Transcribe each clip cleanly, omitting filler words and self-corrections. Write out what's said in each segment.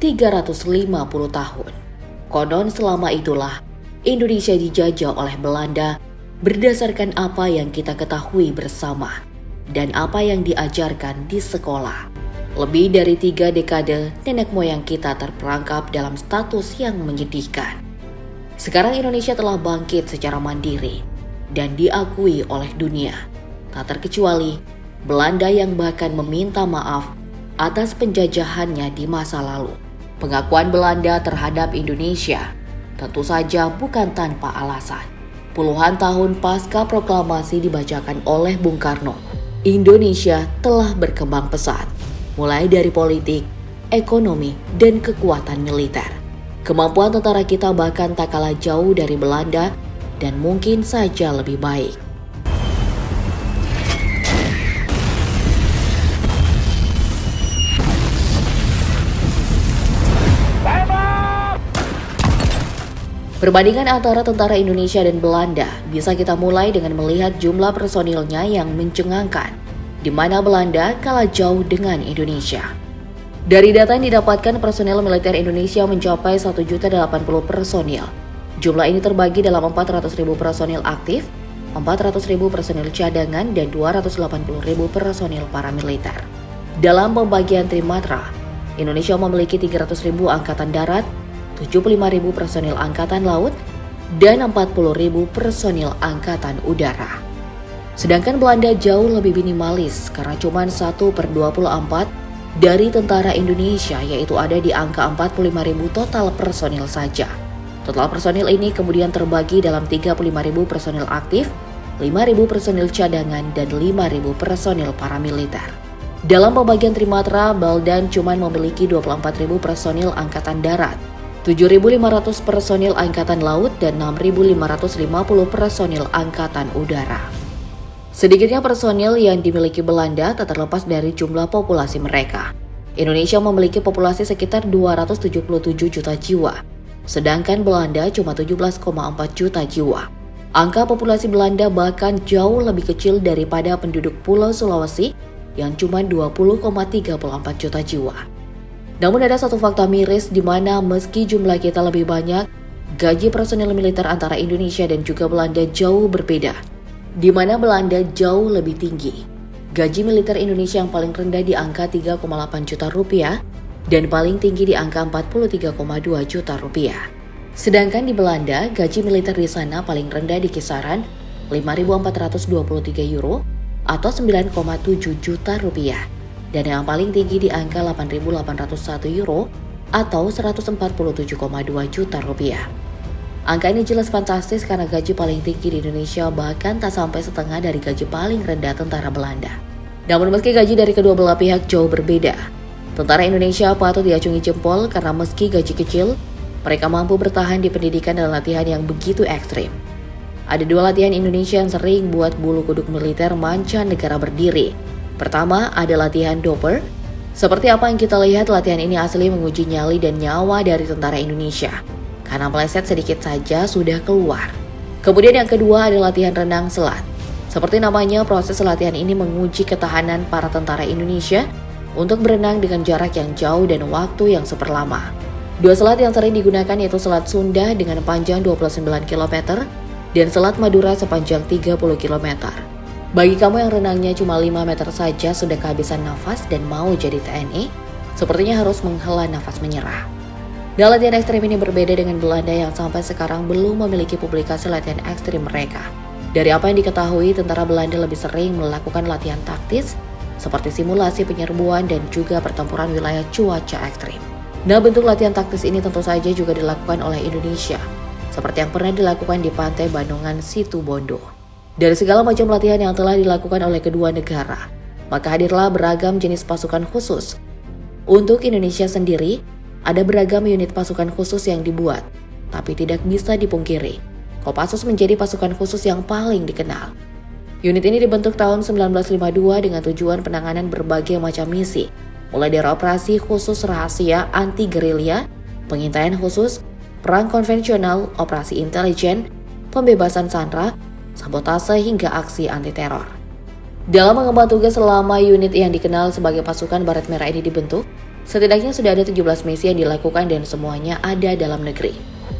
350 tahun. Konon selama itulah Indonesia dijajah oleh Belanda berdasarkan apa yang kita ketahui bersama dan apa yang diajarkan di sekolah. Lebih dari 3 dekade nenek moyang kita terperangkap dalam status yang menyedihkan. Sekarang Indonesia telah bangkit secara mandiri dan diakui oleh dunia. Tak terkecuali Belanda yang bahkan meminta maaf atas penjajahannya di masa lalu. Pengakuan Belanda terhadap Indonesia tentu saja bukan tanpa alasan. Puluhan tahun pasca proklamasi dibacakan oleh Bung Karno, Indonesia telah berkembang pesat, mulai dari politik, ekonomi, dan kekuatan militer. Kemampuan tentara kita bahkan tak kalah jauh dari Belanda dan mungkin saja lebih baik. Perbandingan antara tentara Indonesia dan Belanda bisa kita mulai dengan melihat jumlah personilnya yang mencengangkan, di mana Belanda kalah jauh dengan Indonesia. Dari data yang didapatkan, personil militer Indonesia mencapai 1.080 personil. Jumlah ini terbagi dalam 400.000 personil aktif, 400.000 personil cadangan, dan 280.000 personil paramiliter. Dalam pembagian trimatra, Indonesia memiliki 300.000 angkatan darat, 75.000 personil angkatan laut, dan 40.000 personil angkatan udara. Sedangkan Belanda jauh lebih minimalis karena cuma 1/24 dari tentara Indonesia, yaitu ada di angka 45.000 total personil saja. Total personil ini kemudian terbagi dalam 35.000 personil aktif, 5.000 personil cadangan, dan 5.000 personil paramiliter. Dalam pembagian trimatra, Belanda cuma memiliki 24.000 personil angkatan darat, 7.500 personil angkatan laut, dan 6.550 personil angkatan udara. Sedikitnya personil yang dimiliki Belanda tak terlepas dari jumlah populasi mereka. Indonesia memiliki populasi sekitar 277 juta jiwa, sedangkan Belanda cuma 17,4 juta jiwa. Angka populasi Belanda bahkan jauh lebih kecil daripada penduduk Pulau Sulawesi yang cuma 20,34 juta jiwa. Namun ada satu fakta miris di mana meski jumlah kita lebih banyak, gaji personil militer antara Indonesia dan juga Belanda jauh berbeda. Di mana Belanda jauh lebih tinggi. Gaji militer Indonesia yang paling rendah di angka 3,8 juta rupiah dan paling tinggi di angka 43,2 juta rupiah. Sedangkan di Belanda, gaji militer di sana paling rendah di kisaran 5.423 euro atau 9,7 juta rupiah. Dan yang paling tinggi di angka 8.801 euro atau 147,2 juta rupiah. Angka ini jelas fantastis karena gaji paling tinggi di Indonesia bahkan tak sampai setengah dari gaji paling rendah tentara Belanda. Namun meski gaji dari kedua belah pihak jauh berbeda, tentara Indonesia patut diacungi jempol karena meski gaji kecil, mereka mampu bertahan di pendidikan dan latihan yang begitu ekstrim. Ada 2 latihan Indonesia yang sering buat bulu kuduk militer mancanegara berdiri. Pertama, ada latihan Doppler. Seperti apa yang kita lihat, latihan ini asli menguji nyali dan nyawa dari tentara Indonesia. Karena meleset sedikit saja sudah keluar. Kemudian yang kedua ada latihan renang selat. Seperti namanya, proses latihan ini menguji ketahanan para tentara Indonesia untuk berenang dengan jarak yang jauh dan waktu yang super lama. 2 selat yang sering digunakan yaitu Selat Sunda dengan panjang 29 km dan Selat Madura sepanjang 30 km. Bagi kamu yang renangnya cuma 5 meter saja sudah kehabisan nafas dan mau jadi TNI, sepertinya harus menghela nafas menyerah. Dan latihan ekstrim ini berbeda dengan Belanda yang sampai sekarang belum memiliki publikasi latihan ekstrim mereka. Dari apa yang diketahui, tentara Belanda lebih sering melakukan latihan taktis seperti simulasi penyerbuan dan juga pertempuran wilayah cuaca ekstrim. Nah, bentuk latihan taktis ini tentu saja juga dilakukan oleh Indonesia, seperti yang pernah dilakukan di pantai Bandungan Situbondo. Dari segala macam latihan yang telah dilakukan oleh kedua negara, maka hadirlah beragam jenis pasukan khusus. Untuk Indonesia sendiri, ada beragam unit pasukan khusus yang dibuat, tapi tidak bisa dipungkiri, Kopassus menjadi pasukan khusus yang paling dikenal. Unit ini dibentuk tahun 1952 dengan tujuan penanganan berbagai macam misi, mulai dari operasi khusus rahasia anti-gerilya, pengintaian khusus, perang konvensional, operasi intelijen, pembebasan sandera, sabotase hingga aksi anti-teror. Dalam mengemban tugas selama unit yang dikenal sebagai pasukan Baret Merah ini dibentuk, Setidaknya sudah ada 17 misi yang dilakukan dan semuanya ada dalam negeri.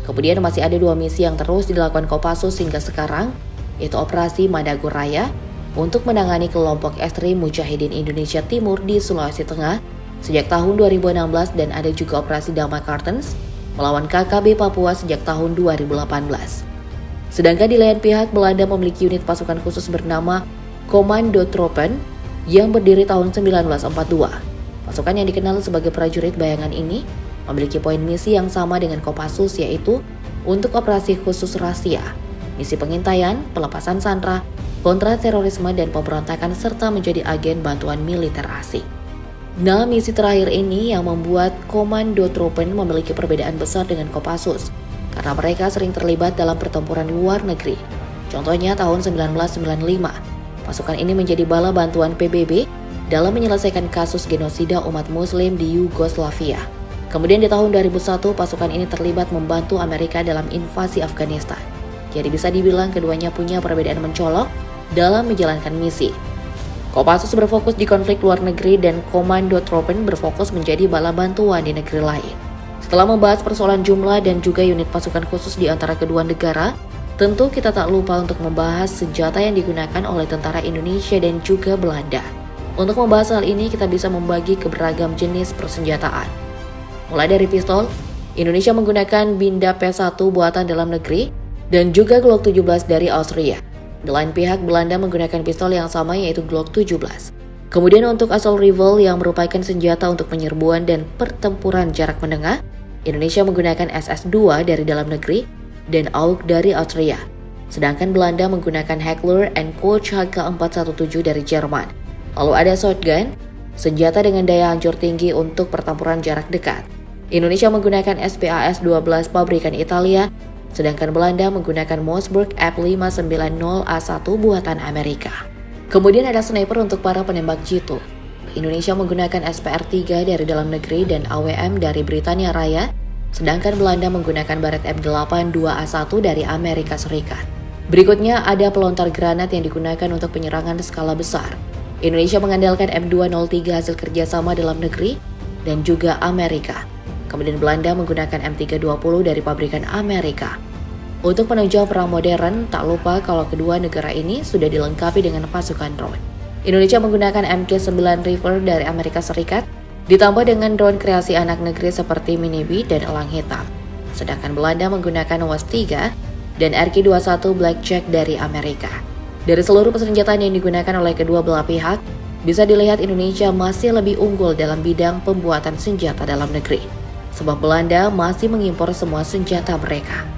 Kemudian masih ada 2 misi yang terus dilakukan Kopassus hingga sekarang, yaitu Operasi Madagoraya untuk menangani kelompok ekstrim Mujahidin Indonesia Timur di Sulawesi Tengah sejak tahun 2016 dan ada juga Operasi Damai Kartens melawan KKB Papua sejak tahun 2018. Sedangkan di lain pihak, Belanda memiliki unit pasukan khusus bernama Komando Tropen yang berdiri tahun 1942. Pasukan yang dikenal sebagai prajurit bayangan ini memiliki poin misi yang sama dengan Kopassus, yaitu untuk operasi khusus rahasia, misi pengintaian, pelepasan sandera, kontra terorisme dan pemberontakan serta menjadi agen bantuan militer asing. Nah, misi terakhir ini yang membuat Komando Tropen memiliki perbedaan besar dengan Kopassus karena mereka sering terlibat dalam pertempuran luar negeri. Contohnya tahun 1995, pasukan ini menjadi bala bantuan PBB dalam menyelesaikan kasus genosida umat muslim di Yugoslavia. Kemudian di tahun 2001, pasukan ini terlibat membantu Amerika dalam invasi Afghanistan. Jadi bisa dibilang keduanya punya perbedaan mencolok dalam menjalankan misi. Kopassus berfokus di konflik luar negeri dan Komando Tropen berfokus menjadi bala bantuan di negeri lain. Setelah membahas persoalan jumlah dan juga unit pasukan khusus di antara kedua negara, tentu kita tak lupa untuk membahas senjata yang digunakan oleh tentara Indonesia dan juga Belanda. Untuk membahas hal ini, kita bisa membagi ke beragam jenis persenjataan. Mulai dari pistol, Indonesia menggunakan Binda P1 buatan dalam negeri dan juga Glock 17 dari Austria. Di lain pihak, Belanda menggunakan pistol yang sama yaitu Glock 17. Kemudian untuk assault rifle yang merupakan senjata untuk penyerbuan dan pertempuran jarak menengah, Indonesia menggunakan SS2 dari dalam negeri dan AUK dari Austria. Sedangkan Belanda menggunakan Heckler & Koch HK417 dari Jerman. Lalu ada shotgun, senjata dengan daya hancur tinggi untuk pertempuran jarak dekat. Indonesia menggunakan SPAS-12 pabrikan Italia, sedangkan Belanda menggunakan Mossberg F590A1 buatan Amerika. Kemudian ada sniper untuk para penembak jitu. Indonesia menggunakan SPR-3 dari dalam negeri dan AWM dari Britania Raya, sedangkan Belanda menggunakan Barrett M8 2A1 dari Amerika Serikat. Berikutnya ada pelontar granat yang digunakan untuk penyerangan skala besar. Indonesia mengandalkan M203 hasil kerjasama dalam negeri dan juga Amerika. Kemudian Belanda menggunakan M320 dari pabrikan Amerika. Untuk penunjang perang modern, tak lupa kalau kedua negara ini sudah dilengkapi dengan pasukan drone. Indonesia menggunakan Mk9 Reaver dari Amerika Serikat, ditambah dengan drone kreasi anak negeri seperti Mini B dan Elang Hitam. Sedangkan Belanda menggunakan Was-3 dan RQ-21 Blackjack dari Amerika. Dari seluruh persenjataan yang digunakan oleh kedua belah pihak, bisa dilihat Indonesia masih lebih unggul dalam bidang pembuatan senjata dalam negeri, sebab Belanda masih mengimpor semua senjata mereka.